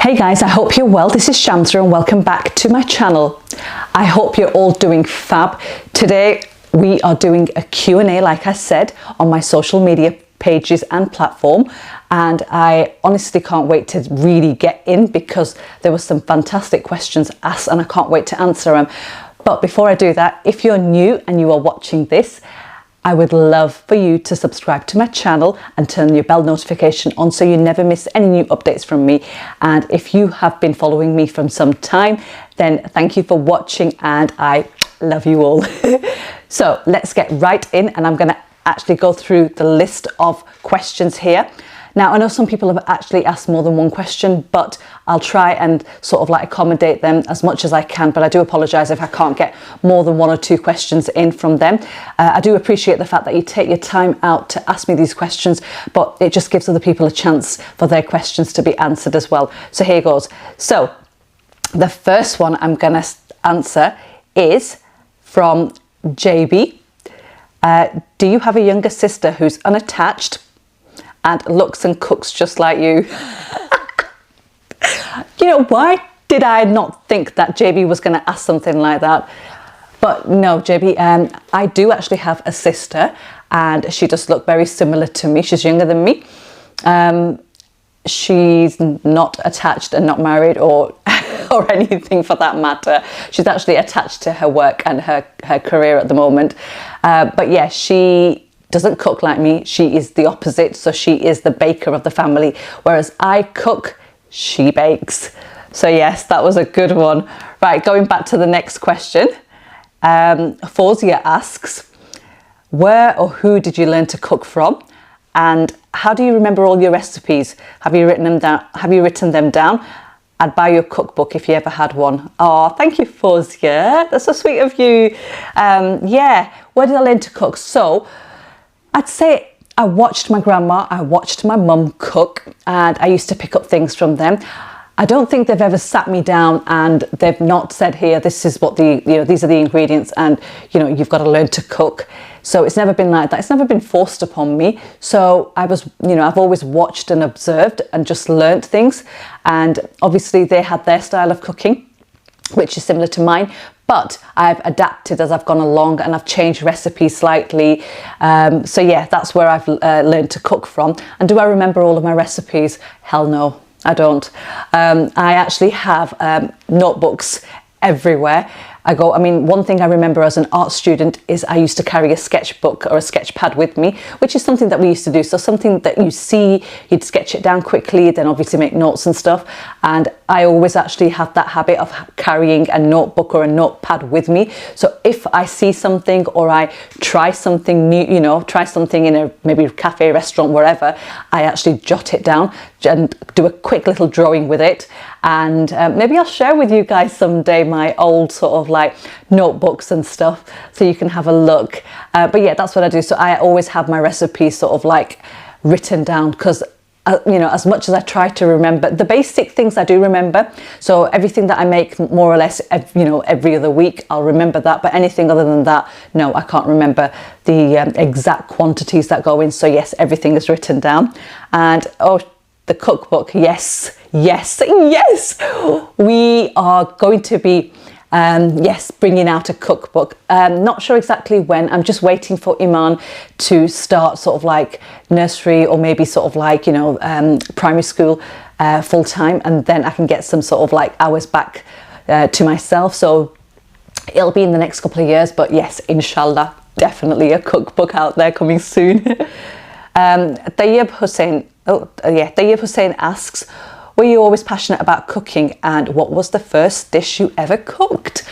Hey guys, I hope you're well. This is Shamza and welcome back to my channel. I hope you're all doing fab. Today we are doing a Q&A, like I said, on my social media pages and platform, and I honestly can't wait to really get in because there were some fantastic questions asked and I can't wait to answer them. But before I do that, if you're new and you are watching this, I would love for you to subscribe to my channel and turn your bell notification on so you never miss any new updates from me. And if you have been following me from some time, then thank you for watching and I love you all. So let's get right in, and I'm going to actually go through the list of questions here. Now, I know some people have actually asked more than one question, but I'll try and sort of like accommodate them as much as I can. But I do apologise if I can't get more than one or two questions in from them. I do appreciate the fact that you take your time out to ask me these questions, but it just gives other people a chance for their questions to be answered as well. So here goes. So the first one I'm going to answer is from JB. Do you have a younger sister who's unattached and looks and cooks just like you? You know, why did I not think that JB was going to ask something like that? But no, JB, I do actually have a sister and she does look very similar to me. She's younger than me. She's not attached and not married or or anything for that matter. She's actually attached to her work and her career at the moment. But yeah, she doesn't cook like me. She is the opposite. So she is the baker of the family. Whereas I cook, she bakes. So yes, that was a good one. Right, going back to the next question. Fawzia asks, where or who did you learn to cook from? And how do you remember all your recipes? Have you written them down? I'd buy your cookbook if you ever had one. Oh, thank you, Fawzia. That's so sweet of you. Yeah, where did I learn to cook? So I'd say I watched my grandma, I watched my mum cook, and I used to pick up things from them. I don't think they've ever sat me down and they've not said, here, this is what these are the ingredients and, you've got to learn to cook. So it's never been like that. It's never been forced upon me. So I've always watched and observed and just learnt things. And obviously they had their style of cooking, which is similar to mine. But I've adapted as I've gone along and I've changed recipes slightly. So yeah, that's where I've learned to cook from. And do I remember all of my recipes? Hell no, I don't. I actually have notebooks everywhere I go. I mean, one thing I remember as an art student is I used to carry a sketchbook or a sketch pad with me, which is something that we used to do. So something that you see, you'd sketch it down quickly, then obviously make notes and stuff. And I always actually have that habit of carrying a notebook or a notepad with me. So if I see something or I try something new, try something in a maybe cafe, restaurant, wherever, I actually jot it down and do a quick little drawing with it. And maybe I'll share with you guys someday my old sort of like notebooks and stuff so you can have a look. But yeah, that's what I do. So I always have my recipes sort of like written down because as much as I try to remember the basic things, I do remember. So everything that I make more or less, every other week, I'll remember that. But anything other than that, no, I can't remember the exact quantities that go in. So yes, everything is written down. And the cookbook, yes. We are going to be, bringing out a cookbook. Not sure exactly when. I'm just waiting for Iman to start sort of like nursery or maybe sort of like, primary school full time. And then I can get some sort of like hours back to myself. So it'll be in the next couple of years. But yes, inshallah, definitely a cookbook out there coming soon. Tayyib Hussein asks, were you always passionate about cooking and what was the first dish you ever cooked?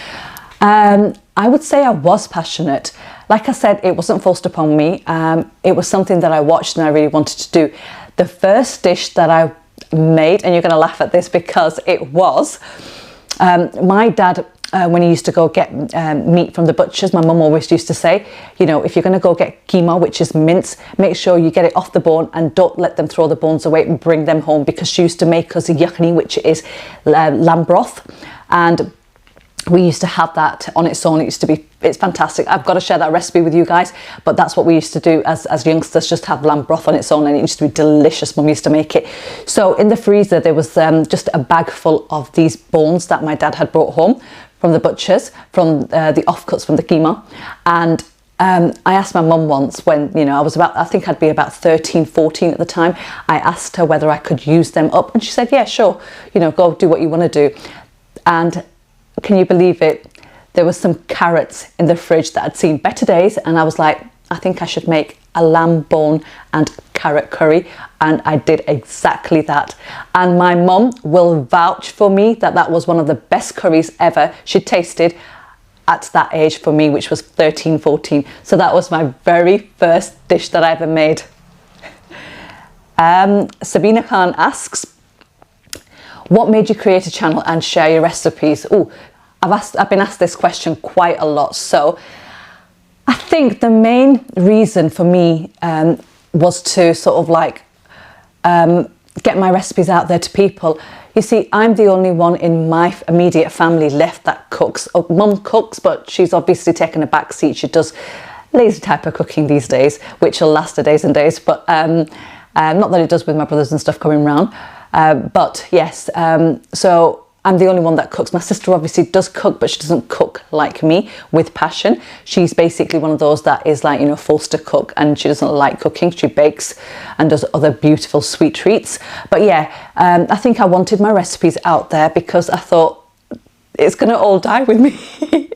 I would say I was passionate. Like I said, it wasn't forced upon me. It was something that I watched and I really wanted to do. The first dish that I made, and you're going to laugh at this because it was, my dad, when he used to go get meat from the butchers, my mum always used to say, if you're going to go get keema, which is mince, make sure you get it off the bone and don't let them throw the bones away and bring them home, because she used to make us a yakhni, which is lamb broth. And we used to have that on its own. It's fantastic. I've got to share that recipe with you guys, but that's what we used to do as youngsters, just have lamb broth on its own, and it used to be delicious. Mum used to make it. So in the freezer there was just a bag full of these bones that my dad had brought home from the butchers, from the offcuts from the keema. And I asked my mum once, when, you know, I think I'd be about 13, 14 at the time, I asked her whether I could use them up, and she said, yeah, sure, you know, go do what you want to do. And can you believe it? There was some carrots in the fridge that I'd seen better days, and I was like, I think I should make a lamb bone and carrot curry, and I did exactly that. And my mum will vouch for me that that was one of the best curries ever she tasted at that age for me, which was 13, 14. So that was my very first dish that I ever made. Sabina Khan asks, what made you create a channel and share your recipes? Oh, I've been asked this question quite a lot. So I think the main reason for me was to sort of like get my recipes out there to people. You see, I'm the only one in my immediate family left that cooks. Oh, Mum cooks, but she's obviously taken a back seat. She does lazy type of cooking these days, which will last her days and days. But not that it does with my brothers and stuff coming round. But yes, so I'm the only one that cooks. My sister obviously does cook, but she doesn't cook like me with passion. She's basically one of those that is like, you know, forced to cook, and she doesn't like cooking. She bakes and does other beautiful sweet treats. But yeah, I think I wanted my recipes out there because I thought it's going to all die with me.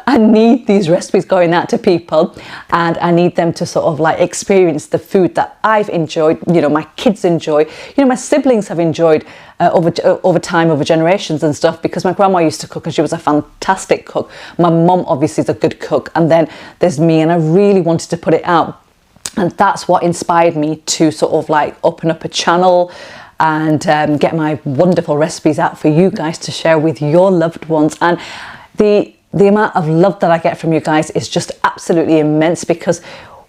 I need these recipes going out to people, and I need them to sort of like experience the food that I've enjoyed, you know, my kids enjoy, you know, my siblings have enjoyed over time, over generations and stuff, because my grandma used to cook and she was a fantastic cook. My mum obviously is a good cook, and then there's me, and I really wanted to put it out. And that's what inspired me to sort of like open up a channel and get my wonderful recipes out for you guys to share with your loved ones. And the amount of love that I get from you guys is just absolutely immense, because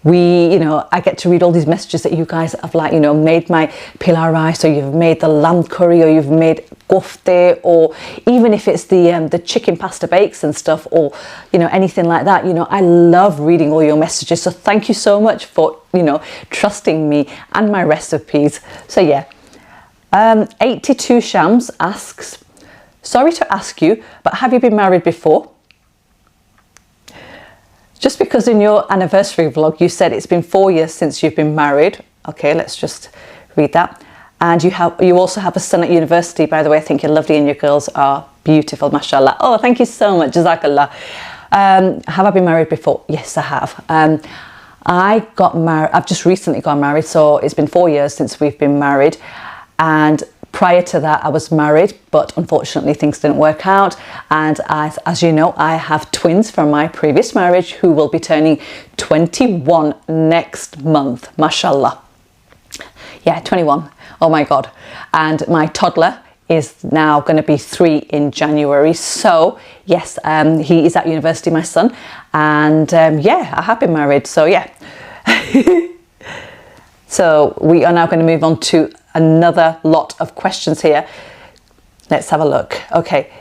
you know, I get to read all these messages that you guys have, like, you know, made my pilau rice, or you've made the lamb curry, or you've made kofte, or even if it's the chicken pasta bakes and stuff, or, you know, anything like that. You know, I love reading all your messages. So thank you so much for, you know, trusting me and my recipes. So yeah, 82 Shams asks, sorry to ask you, but have you been married before? Just because in your anniversary vlog you said it's been 4 years since you've been married. Okay, let's just read that. And you also have a son at university, by the way. I think you're lovely and your girls are beautiful, mashallah. Oh, thank you so much, jazakallah. Have I been married before? Yes, I have. I got married, I've just recently got married, so it's been 4 years since we've been married. And prior to that, I was married, but unfortunately things didn't work out. And as you know, I have twins from my previous marriage who will be turning 21 next month, mashallah. Yeah, 21. Oh my God. And my toddler is now going to be 3 in January. So yes, he is at university, my son. And yeah, I have been married. So yeah. So we are now going to move on to another lot of questions here. Let's have a look. Okay,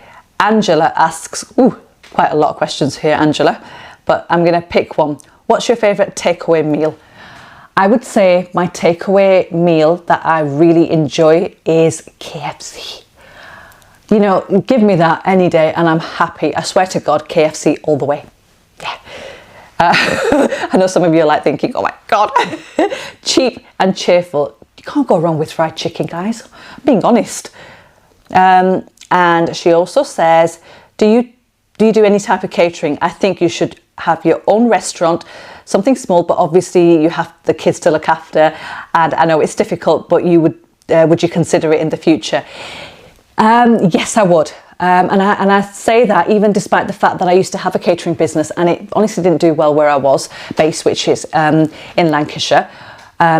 Angela asks, ooh, quite a lot of questions here, Angela, but I'm going to pick one. What's your favorite takeaway meal? I would say my takeaway meal that I really enjoy is KFC. You know, give me that any day and I'm happy. I swear to God, KFC all the way. Yeah. I know some of you are like thinking, oh my God, cheap and cheerful. You can't go wrong with fried chicken, guys. I'm being honest. And she also says, do you do any type of catering? I think you should have your own restaurant, something small, but obviously you have the kids to look after. And I know it's difficult, but you would you consider it in the future? Yes, I would. And I say that even despite the fact that I used to have a catering business and it honestly didn't do well where I was based, which is in Lancashire,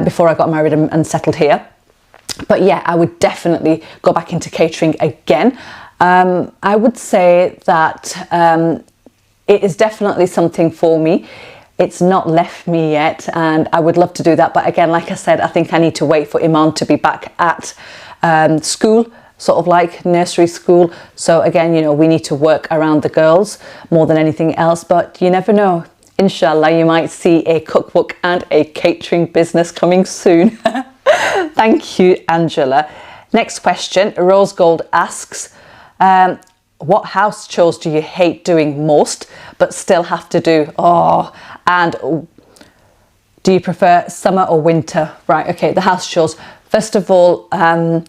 before I got married and settled here. But yeah, I would definitely go back into catering again. I would say that it is definitely something for me. It's not left me yet, and I would love to do that. But again, like I said, I think I need to wait for Iman to be back at school sort of like nursery school. So again, you know, we need to work around the girls more than anything else, but you never know. Inshallah, you might see a cookbook and a catering business coming soon. Thank you, Angela. Next question, Rose Gold asks, what house chores do you hate doing most but still have to do? Oh, and do you prefer summer or winter? Right, okay, the house chores. First of all, I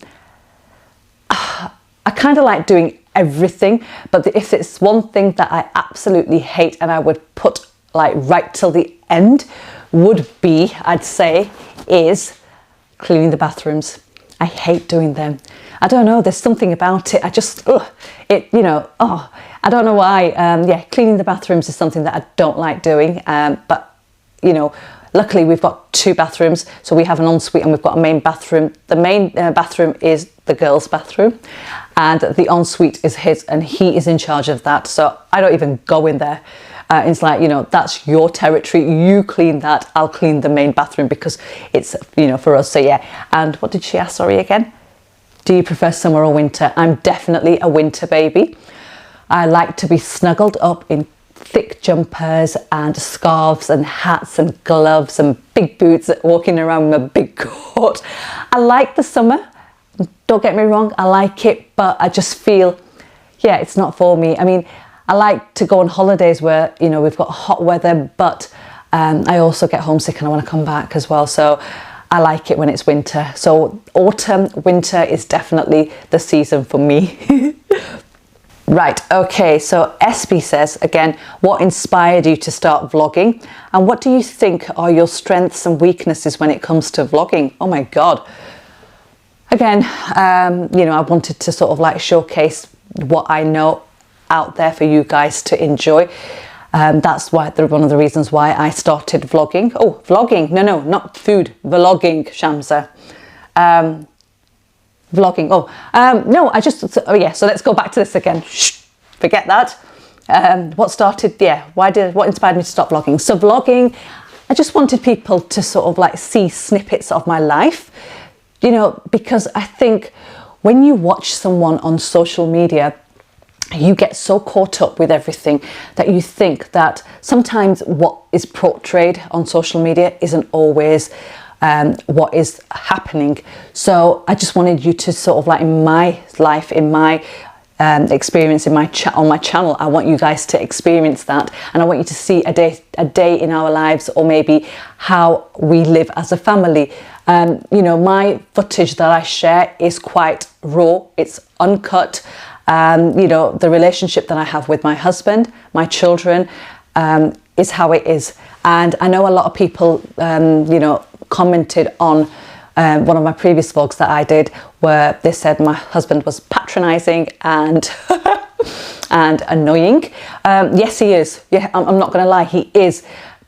kind of like doing everything, but if it's one thing that I absolutely hate and I would put like right till the end, would be, I'd say, is cleaning the bathrooms. I hate doing them. I don't know, there's something about it. I just, I don't know why. Yeah, cleaning the bathrooms is something that I don't like doing. But, you know, luckily we've got 2 bathrooms. So we have an ensuite and we've got a main bathroom. The main bathroom is the girls' bathroom and the ensuite is his, and he is in charge of that. So I don't even go in there. It's like, you know, that's your territory. You clean that. I'll clean the main bathroom because it's, you know, for us. So yeah. And what did she ask? Sorry again. Do you prefer summer or winter? I'm definitely a winter baby. I like to be snuggled up in thick jumpers and scarves and hats and gloves and big boots, walking around with a big coat. I like the summer. Don't get me wrong. I like it, but I just feel, yeah, it's not for me. I mean, I like to go on holidays where, you know, we've got hot weather, but I also get homesick and I want to come back as well. So I like it when it's winter. So autumn, winter is definitely the season for me. Right, okay, so SB says, again, what inspired you to start vlogging? And what do you think are your strengths and weaknesses when it comes to vlogging? Oh my God. Again, you know, I wanted to sort of like showcase what I know out there for you guys to enjoy. That's why one of the reasons why I started vlogging. Oh, vlogging, no, not food, vlogging, Shamza. Vlogging, no, yeah, so let's go back to this again. Shh, forget that. What inspired me to start vlogging? So vlogging, I just wanted people to sort of like see snippets of my life, you know, because I think when you watch someone on social media, you get so caught up with everything that you think that sometimes what is portrayed on social media isn't always what is happening. So I just wanted you to sort of like, in my life, in my experience, on my channel, I want you guys to experience that, and I want you to see a day in our lives, or maybe how we live as a family. You know, my footage that I share is quite raw, it's uncut. You know, the relationship that I have with my husband, my children, is how it is. And I know a lot of people, you know, commented on one of my previous vlogs that I did, where they said my husband was patronising and and annoying. Yes, he is. Yeah, I'm not going to lie, he is.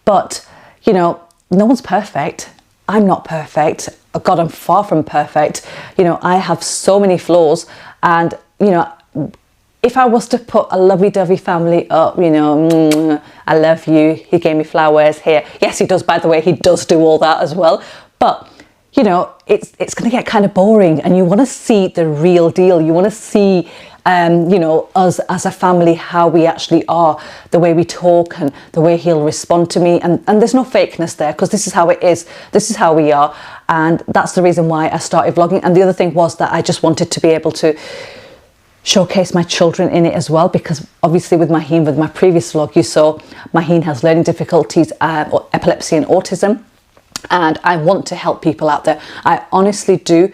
But, you know, no one's perfect. I'm not perfect. Oh God, I'm far from perfect. You know, I have so many flaws, and, you know, if I was to put a lovey-dovey family up, you know, I love you, he gave me flowers here. Yes, he does, by the way, he does do all that as well. But, you know, it's going to get kind of boring, and you want to see the real deal. You want to see, you know, us as a family, how we actually are, the way we talk and the way he'll respond to me. And there's no fakeness there, because this is how it is. This is how we are. And that's the reason why I started vlogging. And the other thing was that I just wanted to be able to showcase my children in it as well, because obviously with Maheen, with my previous vlog, you saw Maheen has learning difficulties, epilepsy and autism, and I want to help people out there. I honestly do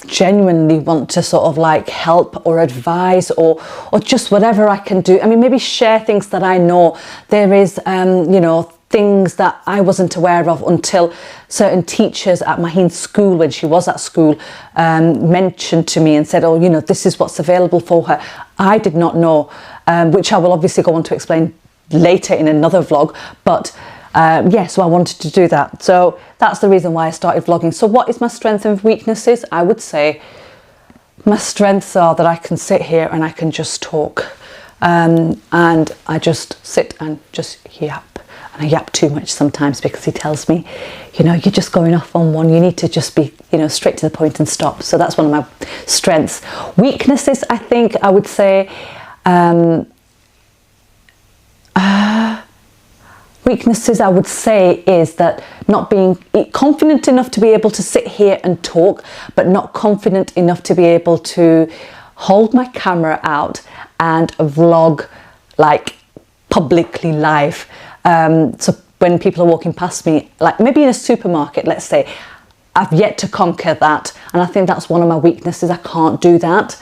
genuinely want to sort of like help or advise or just whatever I can do. I mean, maybe share things that I know. There is you know, things that I wasn't aware of until certain teachers at Maheen's school, when she was at school, mentioned to me and said, oh, you know, this is what's available for her. I did not know, which I will obviously go on to explain later in another vlog. But yeah, so I wanted to do that. So that's the reason why I started vlogging. So what is my strengths and weaknesses? I would say my strengths are that I can sit here and I can just talk. And I just sit and just yap. and I yap too much sometimes because he tells me, you know, you're just going off on one, you need to just be, you know, straight to the point and stop. So that's one of my strengths. Weaknesses, I think I would say, weaknesses I would say is that not being confident enough to be able to sit here and talk, but not confident enough to be able to hold my camera out and vlog like publicly live. So when people are walking past me, like maybe in a supermarket, let's say, I've yet to conquer that, and I think that's one of my weaknesses. I can't do that,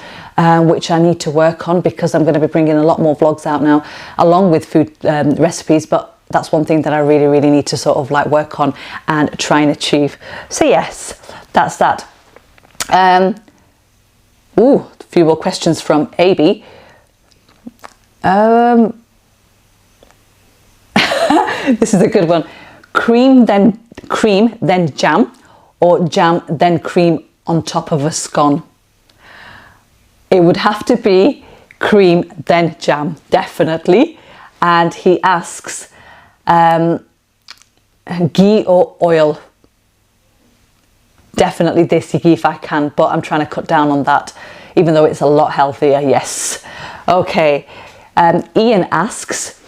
which I need to work on, because I'm going to be bringing a lot more vlogs out now along with food recipes, but that's one thing that I really, really need to sort of like work on and try and achieve. So yes, that's that. Ooh, a few more questions from AB. This is a good one. Cream then jam, or jam then cream on top of a scone? It would have to be cream then jam, definitely. And he asks, ghee or oil? Definitely desi ghee if I can, but I'm trying to cut down on that, even though it's a lot healthier. Yes. Okay. Ian asks,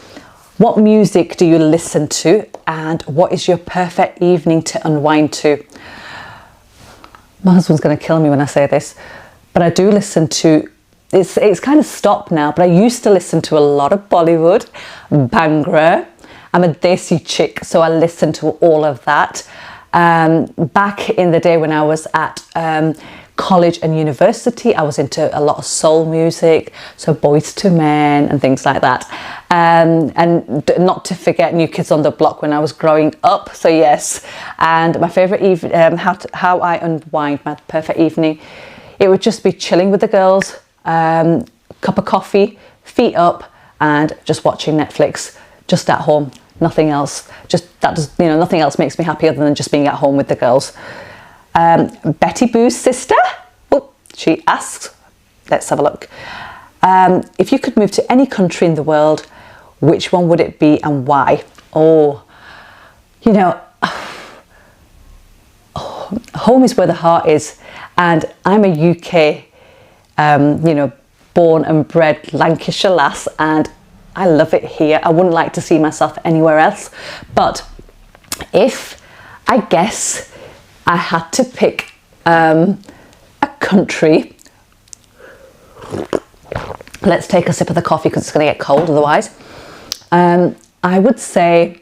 what music do you listen to, and what is your perfect evening to unwind to? My husband's going to kill me when I say this, but I do listen to, it's kind of stopped now, but I used to listen to a lot of Bollywood, Bhangra. I'm a desi chick, so I listen to all of that. Back in the day when I was at college and university, I was into a lot of soul music, so Boys to Men and things like that. And not to forget New Kids on the Block when I was growing up. So yes, and my favourite evening, how I unwind, my perfect evening, it would just be chilling with the girls, cup of coffee, feet up, and just watching Netflix, just at home, nothing else. Just that does, you know, nothing else makes me happy other than just being at home with the girls. Betty Boo's sister, oh, she asks, let's have a look. If you could move to any country in the world, which one would it be and why? Oh, you know, home is where the heart is, and I'm a UK, you know, born and bred Lancashire lass, and I love it here. I wouldn't like to see myself anywhere else. But if I guess I had to pick a country, let's take a sip of the coffee because it's going to get cold otherwise. I would say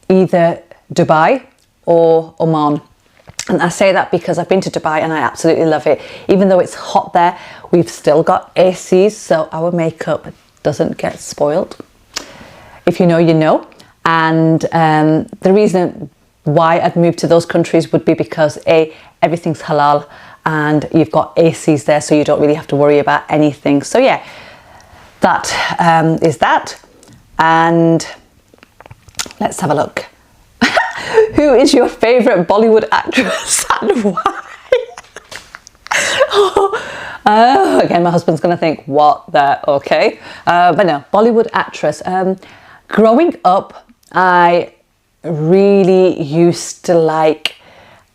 either Dubai or Oman. And I say that because I've been to Dubai and I absolutely love it. Even though it's hot there, we've still got ACs, so our makeup doesn't get spoiled. If you know, you know. And the reason why I'd move to those countries would be because A, everything's halal and you've got ACs there, so you don't really have to worry about anything. So yeah, that is that. And let's have a look. Who is your favourite Bollywood actress and why? Again, my husband's going to think, what the, okay. But no, Bollywood actress. Growing up, I really used to like,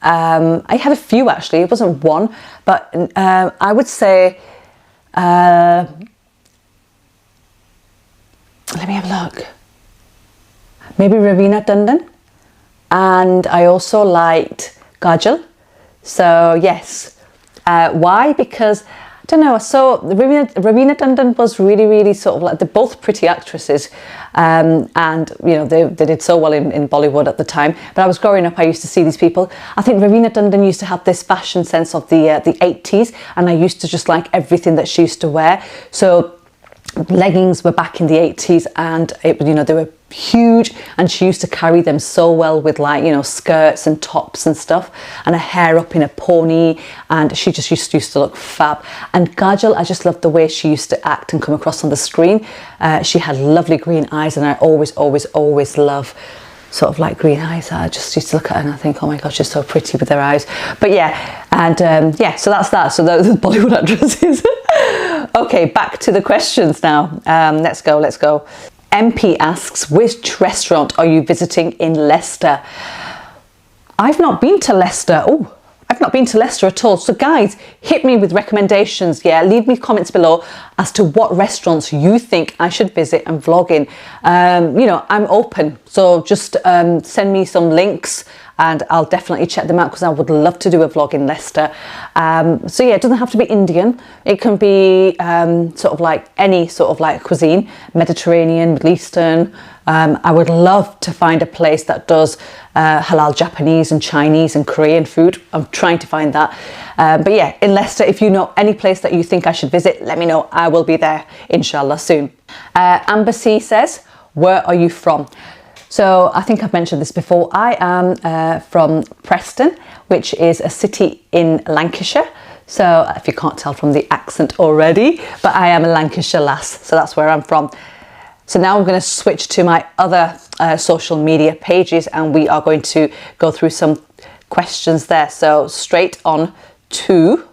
I had a few actually, it wasn't one, but I would say, let me have a look. Maybe Raveena Tandon. And I also liked Kajal. So yes. Why? Because I don't know, so Raveena Tandon was really sort of like, they're both pretty actresses, and you know, they did so well in Bollywood at the time. But I was growing up, I used to see these people. I think Raveena Tandon used to have this fashion sense of the 80s, and I used to just like everything that she used to wear. So leggings were back in the 80s, and it, you know, they were huge, and she used to carry them so well with, like, you know, skirts and tops and stuff, and her hair up in a pony, and she just used to look fab. And Kajal, I just loved the way she used to act and come across on the screen. She had lovely green eyes, and I always love sort of like green eyes. I just used to look at her and I think, oh my gosh, she's so pretty with her eyes. But yeah, and yeah, so that's that. So those are the Bollywood actresses. Okay, back to the questions now. Let's go. MP asks, which restaurant are you visiting in Leicester? I've not been to Leicester. Oh, I've not been to Leicester at all. So guys, hit me with recommendations. Yeah, leave me comments below as to what restaurants you think I should visit and vlog in. You know, I'm open. So just send me some links and I'll definitely check them out because I would love to do a vlog in Leicester. So yeah, it doesn't have to be Indian. It can be sort of like any sort of like cuisine, Mediterranean, Middle Eastern. I would love to find a place that does halal Japanese and Chinese and Korean food. I'm trying to find that. But yeah, in Leicester, if you know any place that you think I should visit, let me know. I will be there, inshallah, soon. Amber C says, where are you from? So I think I've mentioned this before. I am from Preston, which is a city in Lancashire. So if you can't tell from the accent already, but I am a Lancashire lass. So that's where I'm from. So now I'm going to switch to my other social media pages and we are going to go through some questions there. So straight on to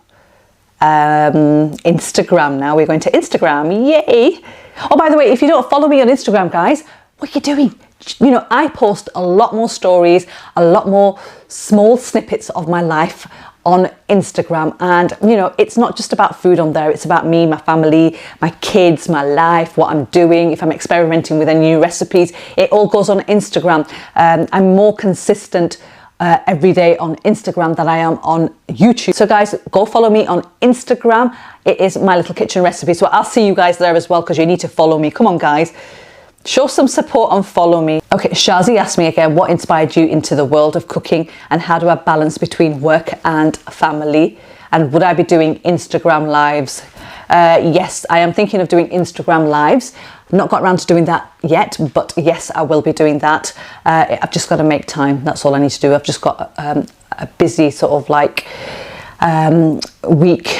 Instagram now. We're going to Instagram. Yay! Oh, by the way, if you don't follow me on Instagram, guys, what are you doing? You know, I post a lot more stories, a lot more small snippets of my life on Instagram, and you know, it's not just about food on there, it's about me, my family, my kids, my life, what I'm doing, if I'm experimenting with any new recipes, it all goes on Instagram. I'm more consistent every day on Instagram than I am on YouTube. So guys, go follow me on Instagram. It is My Little Kitchen Recipe. So I'll see you guys there as well because you need to follow me. Come on guys. Show some support and follow me. Okay, Shazi asked me again, what inspired you into the world of cooking and how do I balance between work and family? And would I be doing Instagram lives? Yes, I am thinking of doing Instagram lives. I've not got around to doing that yet, but yes, I will be doing that. I've just got to make time. That's all I need to do. I've just got a busy sort of like week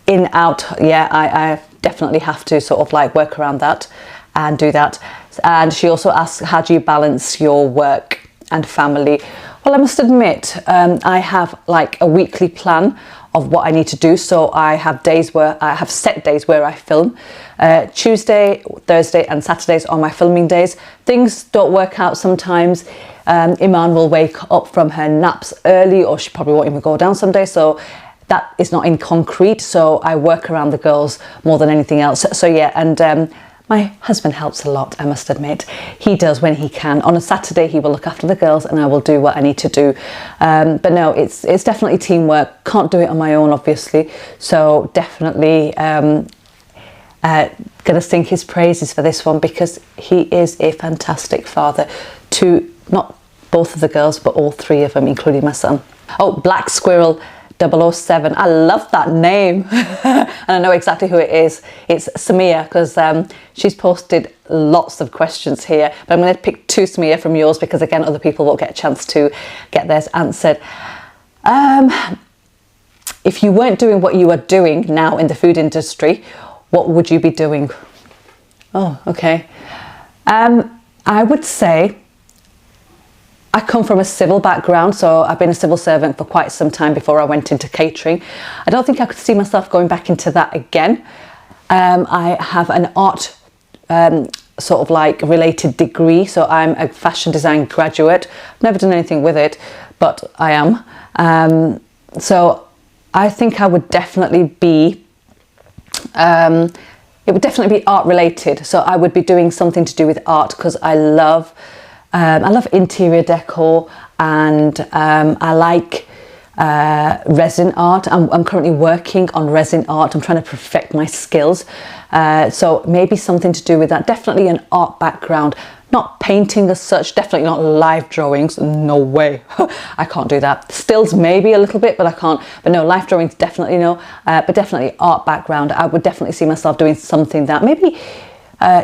in, out. Yeah, I definitely have to sort of like work around that and do that. And she also asks, how do you balance your work and family? Well, I must admit, I have like a weekly plan of what I need to do. So I have days where I have set days where I film. Tuesday, Thursday and Saturdays are my filming days. Things don't work out sometimes. Iman will wake up from her naps early, or she probably won't even go down some days. So that is not in concrete. So I work around the girls more than anything else. So yeah, and my husband helps a lot, I must admit. He does when he can. On a Saturday, he will look after the girls and I will do what I need to do. But no, it's definitely teamwork. Can't do it on my own, obviously. So definitely gonna sing his praises for this one because he is a fantastic father to not both of the girls, but all three of them, including my son. Oh, Black Squirrel 007. I love that name. And I know exactly who it is. It's Samia, because she's posted lots of questions here, but I'm going to pick two, Samia, from yours because again, other people won't get a chance to get theirs answered. If you weren't doing what you are doing now in the food industry, what would you be doing? Oh, okay. I would say I come from a civil background, so I've been a civil servant for quite some time before I went into catering. I don't think I could see myself going back into that again. I have an art sort of like related degree, so I'm a fashion design graduate. I've never done anything with it, but I am. So I think I would definitely be, it would definitely be art related. So I would be doing something to do with art because I love interior decor and I like resin art. I'm currently working on resin art. I'm trying to perfect my skills. So maybe something to do with that. Definitely an art background. Not painting as such, definitely not live drawings. No way. I can't do that. Stills maybe a little bit, but I can't. But no, live drawings definitely no. But definitely art background. I would definitely see myself doing something that maybe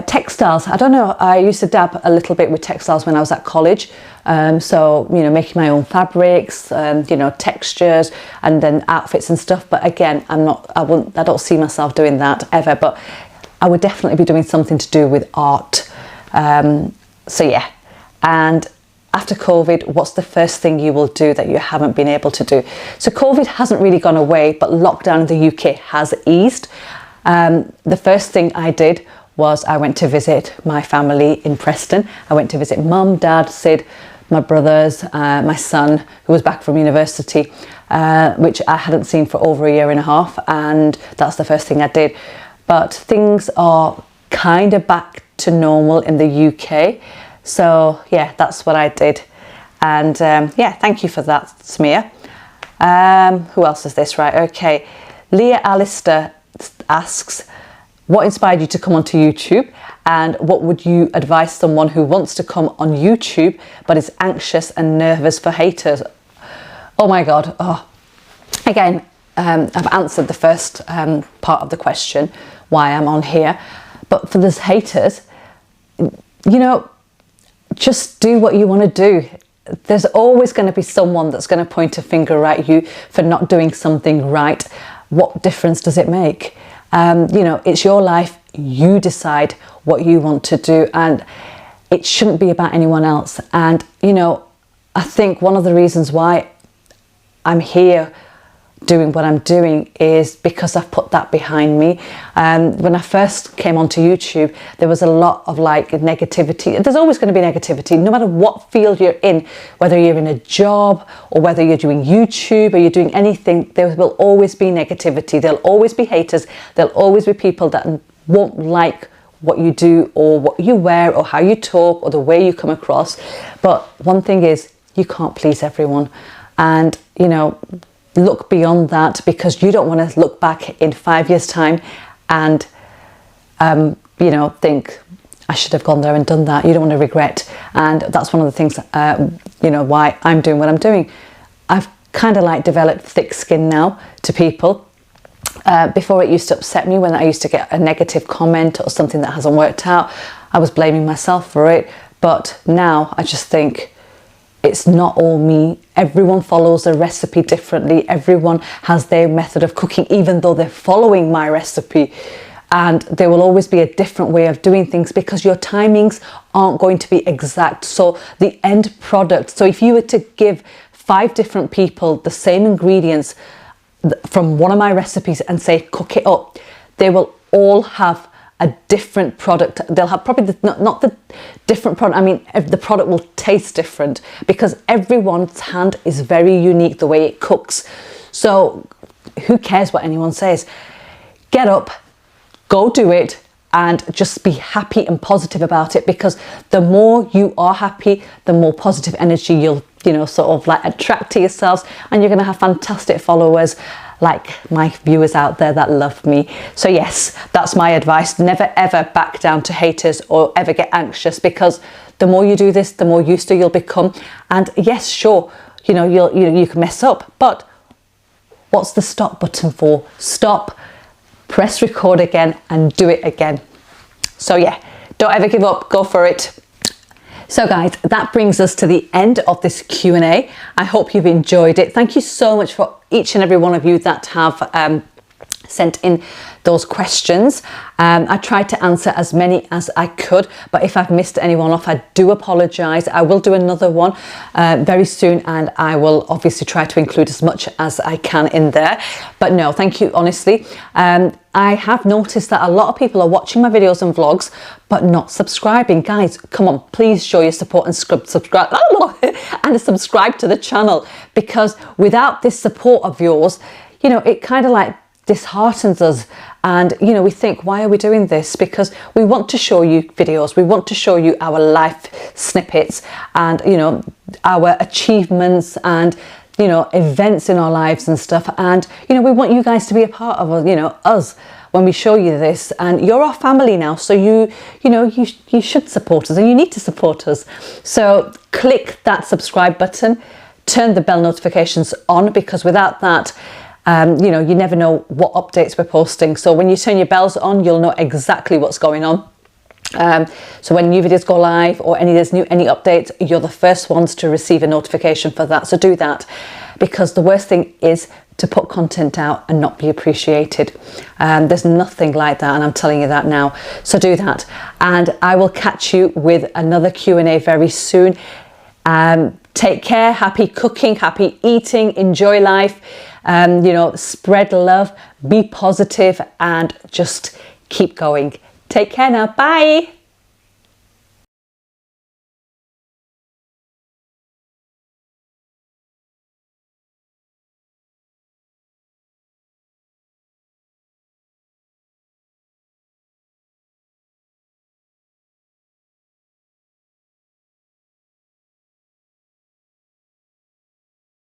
textiles. I don't know, I used to dab a little bit with textiles when I was at college, so you know, making my own fabrics, you know, textures and then outfits and stuff. But again, I don't see myself doing that ever, but I would definitely be doing something to do with art. So yeah. And after COVID, what's the first thing you will do that you haven't been able to do? So COVID hasn't really gone away, but lockdown in the UK has eased. The first thing I did was I went to visit my family in Preston. I went to visit mum, dad, Sid, my brothers, my son, who was back from university, which I hadn't seen for over a year and a half, and that's the first thing I did. But things are kind of back to normal in the UK. So yeah, that's what I did. And yeah, thank you for that, Smear. Who else is this? Right, okay. Leah Alistair asks, what inspired you to come onto YouTube, and what would you advise someone who wants to come on YouTube but is anxious and nervous for haters? Oh my God. Oh. Again, I've answered the first part of the question, why I'm on here. But for those haters, you know, just do what you want to do. There's always going to be someone that's going to point a finger at you for not doing something right. What difference does it make? You know, it's your life. You decide what you want to do, and it shouldn't be about anyone else. And, you know, I think one of the reasons why I'm here doing what I'm doing is because I've put that behind me. When I first came onto YouTube, there was a lot of like negativity. There's always going to be negativity, no matter what field you're in, whether you're in a job or whether you're doing YouTube or you're doing anything, there will always be negativity. There'll always be haters. There'll always be people that won't like what you do or what you wear or how you talk or the way you come across. But one thing is, you can't please everyone. And, you know, look beyond that, because you don't want to look back in 5 years' time and, you know, think, I should have gone there and done that. You don't want to regret. And that's one of the things, you know, why I'm doing what I'm doing. I've kind of like developed thick skin now to people. Before, it used to upset me when I used to get a negative comment or something that hasn't worked out. I was blaming myself for it. But now I just think, it's not all me. Everyone follows a recipe differently. Everyone has their method of cooking, even though they're following my recipe. And there will always be a different way of doing things, because your timings aren't going to be exact. So the end product, so if you were to give 5 different people the same ingredients from one of my recipes and say, cook it up, they will all have a different product. They'll have probably not the different product. I mean, the product will taste different, because everyone's hand is very unique, the way it cooks. So who cares what anyone says? Get up, go do it, and just be happy and positive about it, because the more you are happy, the more positive energy you'll, you know, sort of like attract to yourselves, and you're going to have fantastic followers like my viewers out there that love me. So yes, that's my advice. Never ever back down to haters or ever get anxious, because the more you do this, the more used to you'll become. And yes, sure, you know, you can mess up, but what's the stop button for? Stop, press record again and do it again. So yeah, don't ever give up, go for it. So guys, that brings us to the end of this Q&A. I hope you've enjoyed it. Thank you so much for each and every one of you that have sent in those questions. I tried to answer as many as I could, but if I've missed anyone off, I do apologise. I will do another one very soon, and I will obviously try to include as much as I can in there. But no, thank you, honestly. I have noticed that a lot of people are watching my videos and vlogs but not subscribing. Guys, come on, please show your support and subscribe and subscribe to the channel, because without this support of yours, you know, it kind of like disheartens us. And you know, we think, why are we doing this? Because we want to show you videos, we want to show you our life snippets and, you know, our achievements and, you know, events in our lives and stuff. And you know, we want you guys to be a part of, you know, us when we show you this. And you're our family now, so you know, you should support us, and you need to support us. So click that subscribe button, turn the bell notifications on, because without that, you know, you never know what updates we're posting. So when you turn your bells on, you'll know exactly what's going on. So when new videos go live or there's any updates, you're the first ones to receive a notification for that. So do that, because the worst thing is to put content out and not be appreciated. There's nothing like that, and I'm telling you that now. So do that, and I will catch you with another Q&A very soon. Take care, happy cooking, happy eating, enjoy life, you know, spread love, be positive, and just keep going. Take care now. Bye.